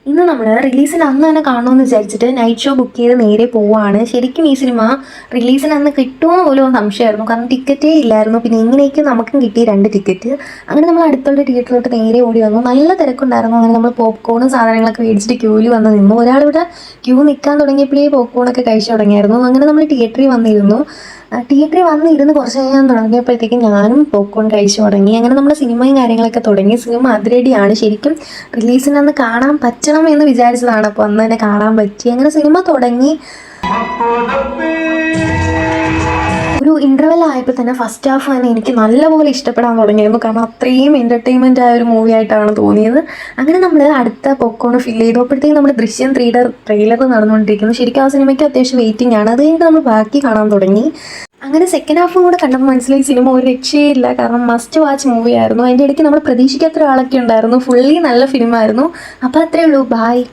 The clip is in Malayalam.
ഇന്ന് നമ്മൾ റിലീസിന് അന്ന് തന്നെ കാണണമെന്ന് വിചാരിച്ചിട്ട് നൈറ്റ് ഷോ ബുക്ക് ചെയ്ത് നേരെ പോവുകയാണ്. ശരിക്കും ഈ സിനിമ റിലീസിന് അന്ന് കിട്ടുമോ പോലും സംശയമായിരുന്നു. കാരണം ടിക്കറ്റേ ഇല്ലായിരുന്നു. പിന്നെ എങ്ങനെയൊക്കെ നമുക്കും കിട്ടി 2 ടിക്കറ്റ്. അങ്ങനെ നമ്മൾ അടുത്തുള്ള തിയേറ്ററിലോട്ട് നേരെ ഓടി വന്നു. നല്ല തിരക്കുണ്ടായിരുന്നു. അങ്ങനെ നമ്മൾ പോപ്കോണും സാധനങ്ങളൊക്കെ മേടിച്ചിട്ട് ക്യൂവിൽ വന്ന് നിന്നു. ഒരാളിവിടെ ക്യൂ നിൽക്കാൻ തുടങ്ങിയപ്പോഴേ പോപ്കോണൊക്കെ കഴിച്ചു തുടങ്ങിയായിരുന്നു. അങ്ങനെ നമ്മൾ തിയേറ്ററിൽ വന്നിരുന്നു. തിയേറ്ററിൽ വന്നിരുന്ന് കുറച്ച് കഴിയാൻ തുടങ്ങിയപ്പോഴത്തേക്കും ഞാനും പോപ്കോൺ കഴിച്ചു തുടങ്ങി. അങ്ങനെ നമ്മുടെ സിനിമയും കാര്യങ്ങളൊക്കെ തുടങ്ങി. സിനിമ അതിരടിയാണ്. ശരിക്കും റിലീസിനന്ന് കാണാൻ പറ്റണം എന്ന് വിചാരിച്ചതാണ്. അപ്പോൾ അന്ന് തന്നെ കാണാൻ പറ്റി. അങ്ങനെ സിനിമ തുടങ്ങി. ഒരു ഇൻ്റർവെൽ ആയപ്പോൾ തന്നെ ഫസ്റ്റ് ഹാഫ് തന്നെ എനിക്ക് നല്ലപോലെ ഇഷ്ടപ്പെടാൻ തുടങ്ങിയിരുന്നു. കാരണം അത്രയും എൻ്റർടൈൻമെൻ്റ് ആയ ഒരു മൂവി ആയിട്ടാണ് തോന്നിയത്. അങ്ങനെ നമ്മൾ അടുത്ത പോപ്കോൺ ഫില്ല് ചെയ്തപ്പോഴത്തേക്കും നമ്മുടെ ദൃശ്യം 3യുടെ ട്രെയിലർ നടന്നുകൊണ്ടിരിക്കുന്നു. ശരിക്കും ആ സിനിമയ്ക്ക് അത്യാവശ്യം വെയിറ്റിംഗ് ആണ്. അത് കഴിഞ്ഞിട്ട് നമ്മൾ ബാക്കി കാണാൻ തുടങ്ങി. അങ്ങനെ സെക്കൻഡ് ഹാഫും കൂടെ കണ്ടപ്പോൾ മനസ്സിലായി സിനിമ ഒരു രക്ഷയില്ല. കാരണം മസ്റ്റ് വാച്ച് മൂവി ആയിരുന്നു. അതിൻ്റെ ഇടയ്ക്ക് നമ്മൾ പ്രതീക്ഷിക്കാത്ത ഒരാളൊക്കെ ഉണ്ടായിരുന്നു. ഫുള്ളി നല്ല ഫിലിമായിരുന്നു. അപ്പോൾ അത്രയേ ഉള്ളൂ. ബായ്.